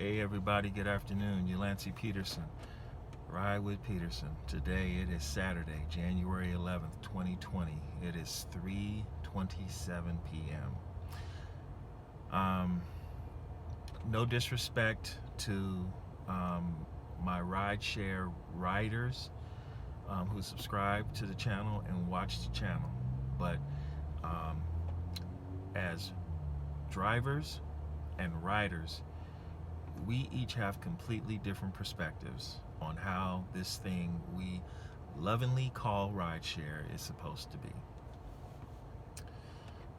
Hey everybody, good afternoon. Yalancy Peterson, Ride with Peterson. Today it is Saturday, January 11th, 2020. It is 3:27 p.m. No disrespect to my Rideshare riders who subscribe to the channel and watch the channel, but as drivers and riders, we each have completely different perspectives on how this thing we lovingly call rideshare is supposed to be.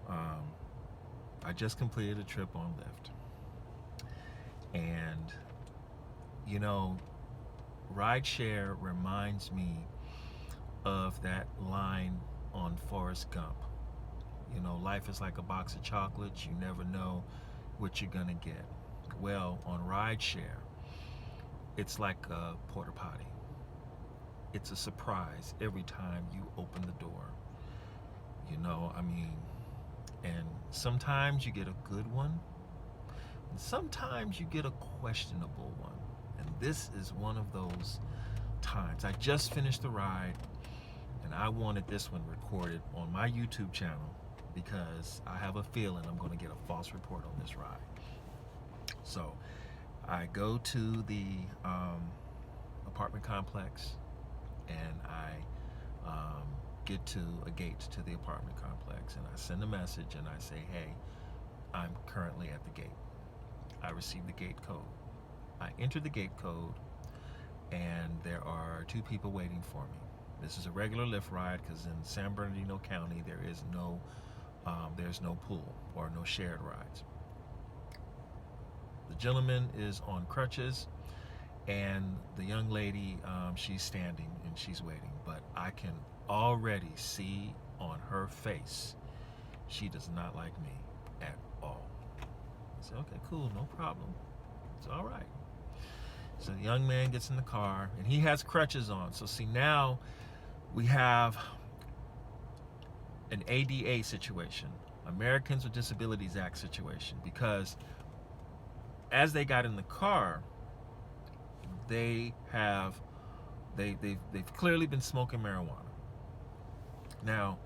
I just completed a trip on Lyft, and you know, rideshare reminds me of that line on Forrest Gump. You know, life is like a box of chocolates. You never know what you're gonna get. Well, on rideshare, it's like a Porta Potty. It's a surprise every time you open the door. You know, I mean, and sometimes you get a good one, and sometimes you get a questionable one. And this is one of those times. I just finished the ride, and I wanted this one recorded on my YouTube channel because I have a feeling I'm going to get a false report on this ride. So I go to the apartment complex, and I get to a gate to the apartment complex, and I send a message and I say, hey, I'm currently at the gate. I received the gate code. I enter the gate code, and there are two people waiting for me. This is a regular Lyft ride because in San Bernardino County there's no pool or no shared rides. The gentleman is on crutches, and the young lady, she's standing and she's waiting, but I can already see on her face she does not like me at all. I said, okay, cool, no problem. It's all right. So the young man gets in the car, and he has crutches on. So see, now we have an ADA situation, Americans with Disabilities Act situation, because as they got in the car, they've clearly been smoking marijuana. Now,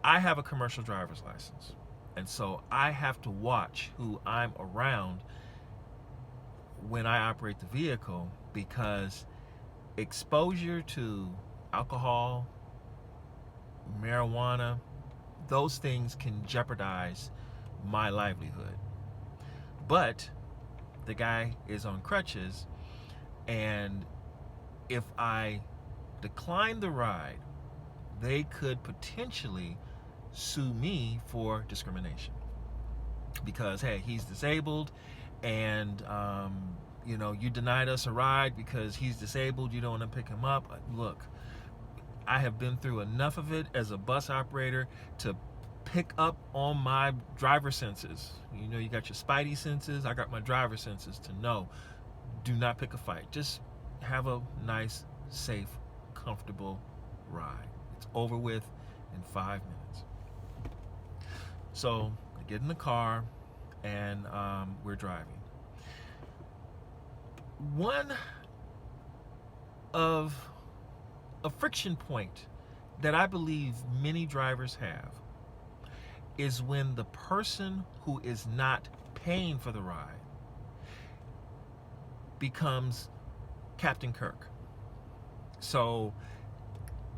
I have a commercial driver's license, and so I have to watch who I'm around when I operate the vehicle, because exposure to alcohol, marijuana, those things can jeopardize my livelihood. But the guy is on crutches, and if I decline the ride, they could potentially sue me for discrimination, because hey, he's disabled, and you know, you denied us a ride because he's disabled, you don't want to pick him up. Look, I have been through enough of it as a bus operator to pick up on my driver senses. You know, you got your spidey senses, I got my driver senses to know, do not pick a fight. Just have a nice, safe, comfortable ride. It's over with in 5 minutes. So I get in the car, and we're driving. One of a friction point that I believe many drivers have is when the person who is not paying for the ride becomes Captain Kirk. So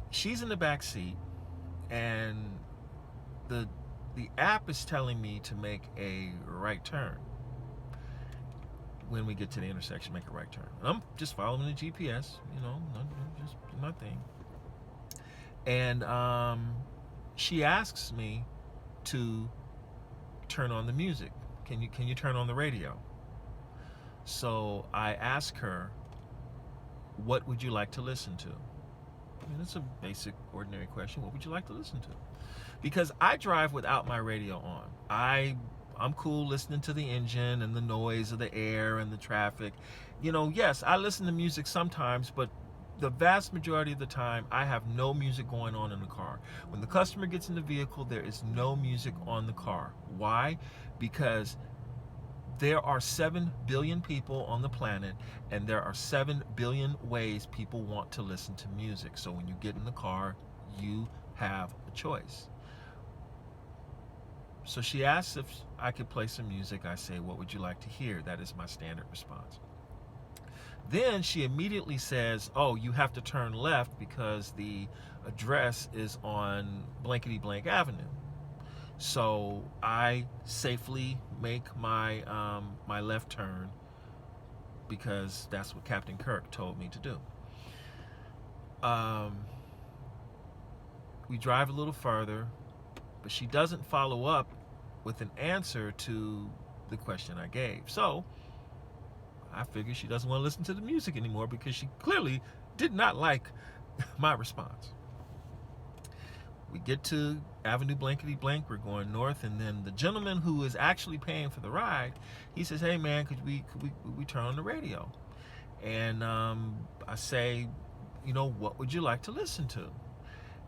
she's in the back seat, and the app is telling me to make a right turn. When we get to the intersection, make a right turn. And I'm just following the GPS, you know, just my thing. And she asks me to turn on the music. Can you turn on the radio? So I ask her, what would you like to listen to? I mean, it's a basic, ordinary question. What would you like to listen to? Because I drive without my radio on. I'm cool listening to the engine and the noise of the air and the traffic. You know, yes, I listen to music sometimes, but the vast majority of the time, I have no music going on in the car. When the customer gets in the vehicle, there is no music on the car. Why? Because there are 7 billion people on the planet, and there are 7 billion ways people want to listen to music. So when you get in the car, you have a choice. So she asks if I could play some music. I say, what would you like to hear? That is my standard response. Then she immediately says, oh, you have to turn left because the address is on blankety blank avenue. So I safely make my my left turn because that's what Captain Kirk told me to do. We drive a little further, but she doesn't follow up with an answer to the question I gave. So I figure she doesn't want to listen to the music anymore because she clearly did not like my response. We get to Avenue blankety blank, we're going north, and then the gentleman who is actually paying for the ride, he says, hey man, could we turn on the radio? And I say, you know, what would you like to listen to?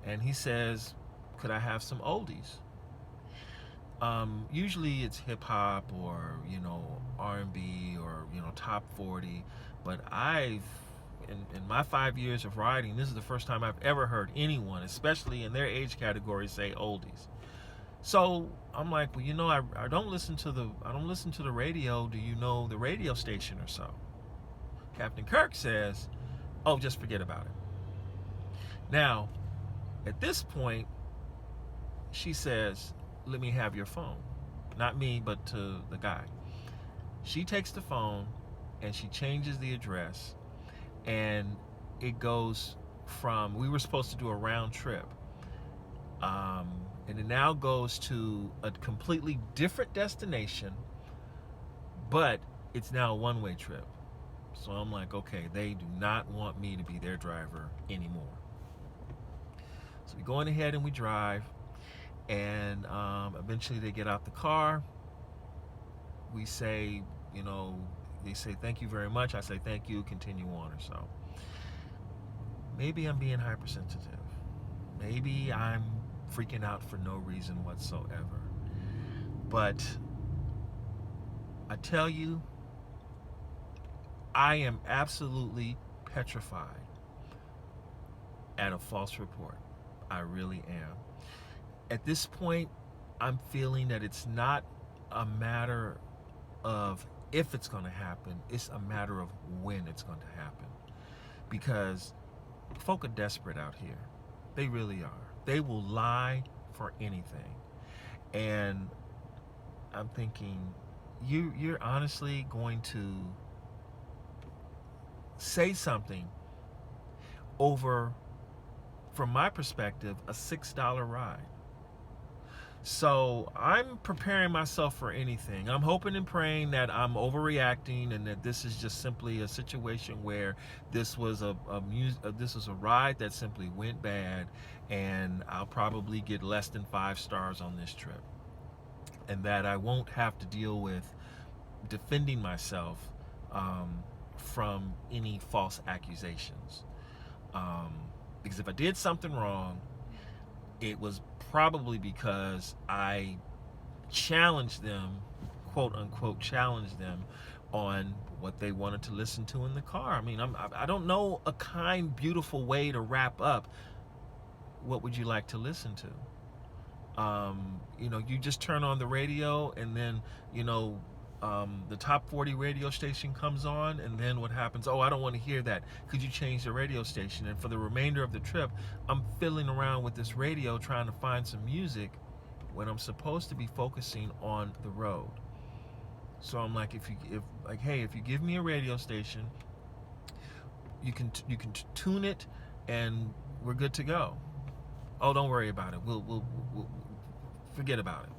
And he says, could I have some oldies? Usually it's hip hop or, you know, R&B or, you know, top 40, but in my 5 years of riding, this is the first time I've ever heard anyone, especially in their age category, say oldies. So I'm like, well, you know, I don't listen to the radio. Do you know the radio station or so? Captain Kirk says, oh, just forget about it. Now, at this point, she says, let me have your phone. Not me, but to the guy. She takes the phone and she changes the address, and it goes from, we were supposed to do a round trip, and it now goes to a completely different destination, but it's now a one-way trip. So I'm like, okay, they do not want me to be their driver anymore. So we go on ahead and we drive, and eventually they get out the car. We say, you know, they say, thank you very much. I say, thank you, continue on or so. Maybe I'm being hypersensitive. Maybe I'm freaking out for no reason whatsoever. But I tell you, I am absolutely petrified at a false report. I really am. At this point, I'm feeling that it's not a matter of if it's going to happen, it's a matter of when it's going to happen. Because folk are desperate out here. They really are. They will lie for anything. And I'm thinking, you're honestly going to say something over, from my perspective, a $6 ride. So I'm preparing myself for anything. I'm hoping and praying that I'm overreacting and that this is just simply a situation where this was a ride that simply went bad, and I'll probably get less than 5 stars on this trip, and that I won't have to deal with defending myself from any false accusations. Because if I did something wrong, it was probably because I challenged them, quote unquote, challenged them on what they wanted to listen to in the car. I mean, I don't know a kind, beautiful way to wrap up. What would you like to listen to? You know, you just turn on the radio, and then, you know, the top 40 radio station comes on, and then what happens? Oh, I don't want to hear that. Could you change the radio station? And for the remainder of the trip, I'm fiddling around with this radio trying to find some music when I'm supposed to be focusing on the road. So I'm like, if you give me a radio station, you can tune it, and we're good to go. Oh, don't worry about it. We'll forget about it.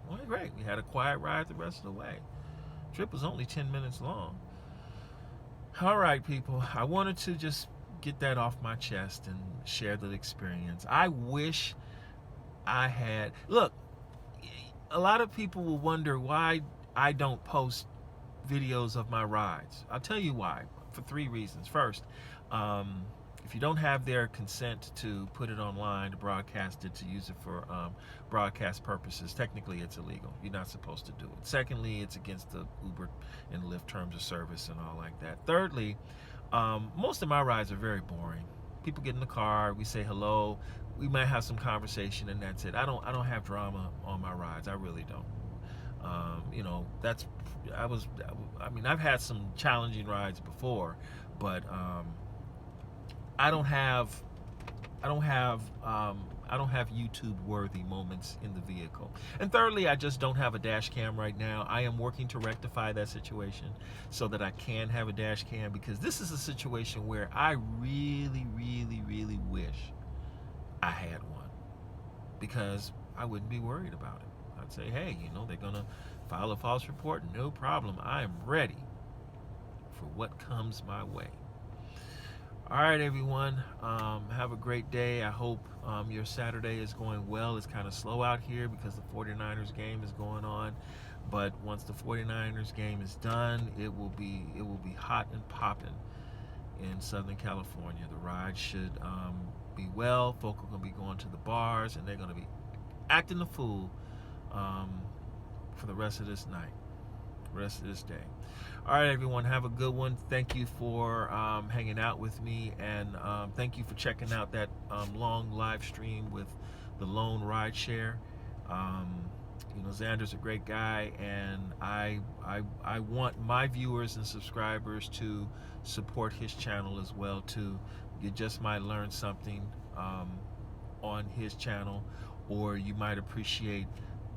Well, great. We had a quiet ride the rest of the way. Trip was only 10 minutes long. All right, people. I wanted to just get that off my chest and share the experience. I wish I had... Look, a lot of people will wonder why I don't post videos of my rides. I'll tell you why, for 3 reasons. First, if you don't have their consent to put it online, to broadcast it, to use it for broadcast purposes, technically it's illegal. You're not supposed to do it. Secondly, it's against the Uber and Lyft terms of service and all like that. Thirdly, most of my rides are very boring. People get in the car, we say hello, we might have some conversation, and that's it. I don't have drama on my rides. I really don't. You know, I've had some challenging rides before, but I don't have YouTube worthy moments in the vehicle. And thirdly, I just don't have a dash cam right now. I am working to rectify that situation so that I can have a dash cam, because this is a situation where I really, really, really wish I had one, because I wouldn't be worried about it. I'd say, hey, you know, they're gonna file a false report, no problem. I am ready for what comes my way. All right, everyone, have a great day. I hope your Saturday is going well. It's kind of slow out here because the 49ers game is going on, but once the 49ers game is done, it will be hot and popping in Southern California. The ride should be well. Folk are going to be going to the bars, and they're going to be acting the fool for the rest of this night, rest of this day. All right, everyone, have a good one. Thank you for hanging out with me, and thank you for checking out that long live stream with the lone rideshare. You know, Xander's a great guy, and I want my viewers and subscribers to support his channel as well too. You just might learn something on his channel, or you might appreciate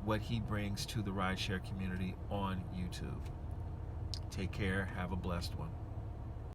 what he brings to the rideshare community on YouTube. Take care. Have a blessed one.